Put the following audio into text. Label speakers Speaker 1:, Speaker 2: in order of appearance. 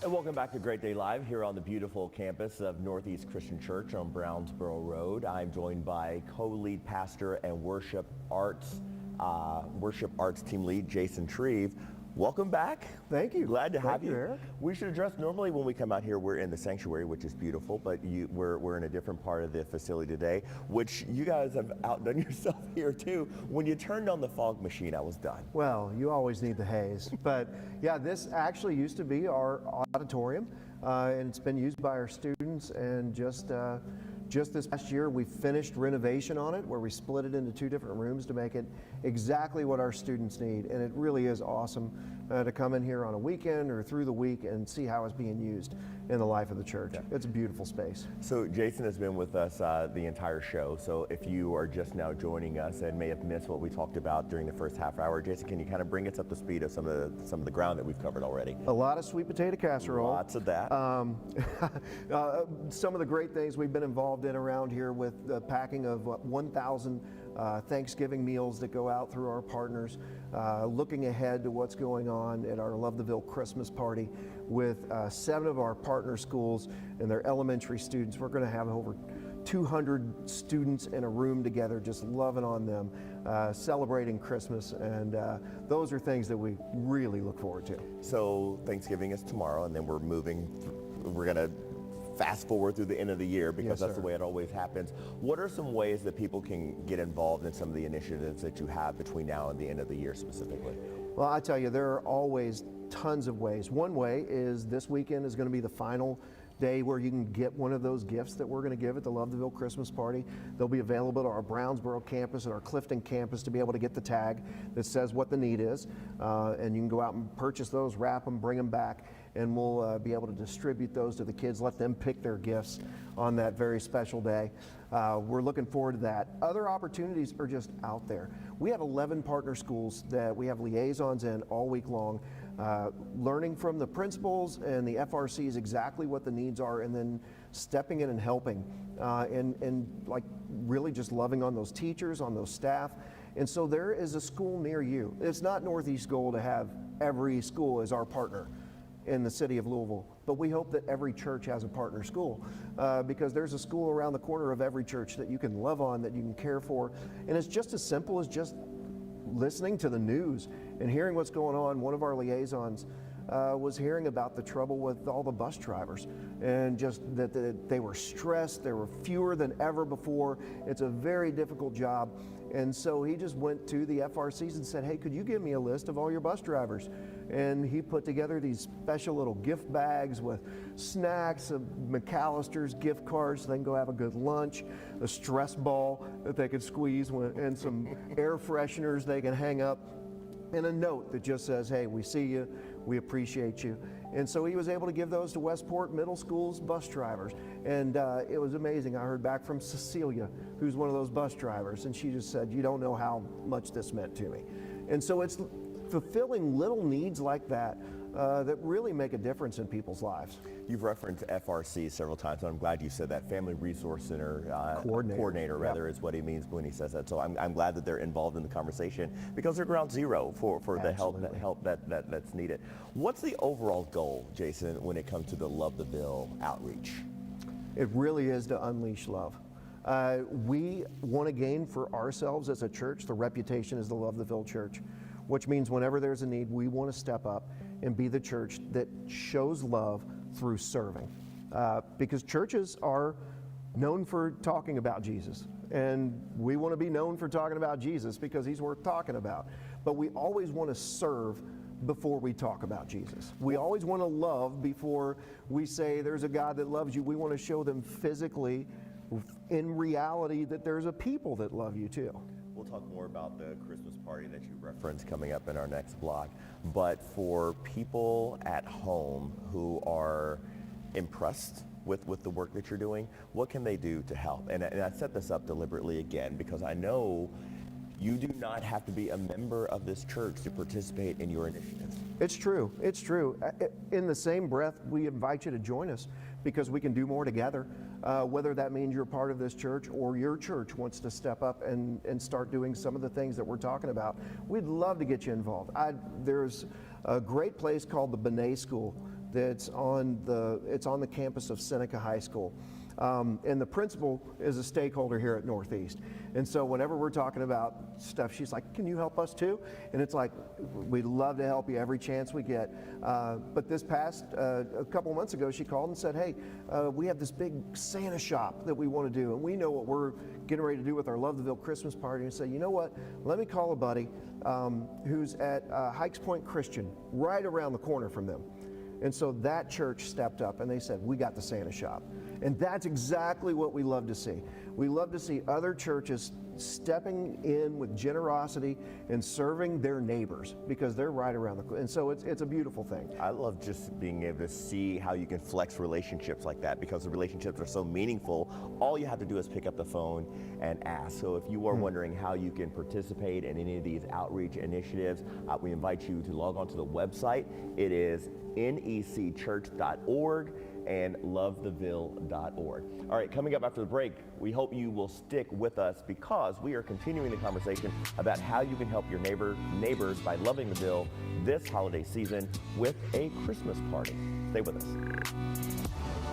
Speaker 1: And welcome back to Great Day Live here on the beautiful campus of Northeast Christian Church on Brownsboro Road. I'm joined by co-lead pastor and worship arts team lead Jason Shreve. Welcome back.
Speaker 2: Thank you.
Speaker 1: Glad to have you.
Speaker 2: Eric.
Speaker 1: We should address, normally when we come out here, we're in the sanctuary, which is beautiful, but we're in a different part of the facility today, which you guys have outdone yourself here too. When you turned on the fog machine, I was done.
Speaker 2: Well, you always need the haze. But yeah, this actually used to be our auditorium, and it's been used by our students. And just this past year, we finished renovation on it, where we split it into two different rooms to make it exactly what our students need. And it really is awesome to come in here on a weekend or through the week and see how it's being used in the life of the church. Yeah. It's a beautiful space.
Speaker 1: So Jason has been with us the entire show. So if you are just now joining us and may have missed what we talked about during the first half hour, Jason, can you kind of bring us up to speed of some of the ground that we've covered already?
Speaker 2: A lot of sweet potato casserole.
Speaker 1: Lots of that.
Speaker 2: Some of the great things we've been involved in around here with the packing of 1,000 Thanksgiving meals that go out through our partners, looking ahead to what's going on at our Love the Ville Christmas party with 7 of our partner schools and their elementary students. We're going to have over 200 students in a room together, just loving on them, celebrating Christmas, and those are things that we really look forward to.
Speaker 1: So Thanksgiving is tomorrow, and then we're going to fast forward through the end of the year, because that's the way it always happens. What are some ways that people can get involved in some of the initiatives that you have between now and the end of the year specifically?
Speaker 2: Well, I tell you, there are always tons of ways. One way is this weekend is going to be the final day where you can get one of those gifts that we're going to give at the Love the Ville Christmas party. They'll be available at our Brownsboro campus and our Clifton campus to be able to get the tag that says what the need is. And you can go out and purchase those, wrap them, bring them back, and we'll be able to distribute those to the kids, let them pick their gifts on that very special day. We're looking forward to that. Other opportunities are just out there. We have 11 partner schools that we have liaisons in all week long, learning from the principals and the FRCs exactly what the needs are, and then stepping in and helping, and like really just loving on those teachers, on those staff. And so there is a school near you. It's not Northeast goal to have every school as our partner in the city of Louisville, but we hope that every church has a partner school, because there's a school around the corner of every church that you can love on, that you can care for. And it's just as simple as just listening to the news and hearing what's going on. One of our liaisons was hearing about the trouble with all the bus drivers, and just that they were stressed. There were fewer than ever before. It's a very difficult job. And so he just went to the FRCs and said, hey, could you give me a list of all your bus drivers? And he put together these special little gift bags with snacks, McAllister's gift cards so they can go have a good lunch, a stress ball that they could squeeze, and some air fresheners they can hang up, and a note that just says, hey, we see you, we appreciate you. And so he was able to give those to Westport Middle School's bus drivers. And it was amazing. I heard back from Cecilia, who's one of those bus drivers, and she just said, you don't know how much this meant to me. And so it's fulfilling little needs like that that really make a difference in people's lives.
Speaker 1: You've referenced FRC several times, and I'm glad you said that. Family Resource Center coordinator rather, is what he means when he says that. So I'm glad that they're involved in the conversation, because they're ground zero for the help that's needed. What's the overall goal, Jason, when it comes to the Love the Ville outreach?
Speaker 2: It really is to unleash love. We want to gain for ourselves as a church the reputation as the Love the Ville Church, which means whenever there's a need, we want to step up and be the church that shows love through serving. Because churches are known for talking about Jesus, and we want to be known for talking about Jesus because he's worth talking about. But we always want to serve before we talk about Jesus. We always want to love before we say there's a God that loves you. We want to show them physically, in reality, that there's a people that love you too.
Speaker 1: We'll talk more about the Christmas party that you referenced coming up in our next block. But for people at home who are impressed with the work that you're doing, what can they do to help? And I set this up deliberately again, because I know you do not have to be a member of this church to participate in your initiatives.
Speaker 2: It's true. It's true. In the same breath, we invite you to join us, because we can do more together, whether that means you're part of this church or your church wants to step up and start doing some of the things that we're talking about. We'd love to get you involved. There's a great place called the Benet School that's on the campus of Seneca High School. And the principal is a stakeholder here at Northeast. And so whenever we're talking about stuff, she's like, can you help us too? And it's like, we'd love to help you every chance we get. But this past, a couple months ago, she called and said, hey, we have this big Santa shop that we want to do. And we know what we're getting ready to do with our Love the Ville Christmas party. And say, you know what, let me call a buddy who's at Hikes Point Christian, right around the corner from them. And so that church stepped up and they said, we got the Santa shop. And that's exactly what we love to see. We love to see other churches stepping in with generosity and serving their neighbors because they're right around the corner. And so it's a beautiful thing.
Speaker 1: I love just being able to see how you can flex relationships like that because the relationships are so meaningful. All you have to do is pick up the phone and ask. So if you are wondering how you can participate in any of these outreach initiatives, we invite you to log on to the website. It is necchurch.org and lovetheville.org. All right, coming up after the break, we hope you will stick with us because we are continuing the conversation about how you can help your neighbors by loving the Ville this holiday season with a Christmas party. Stay with us.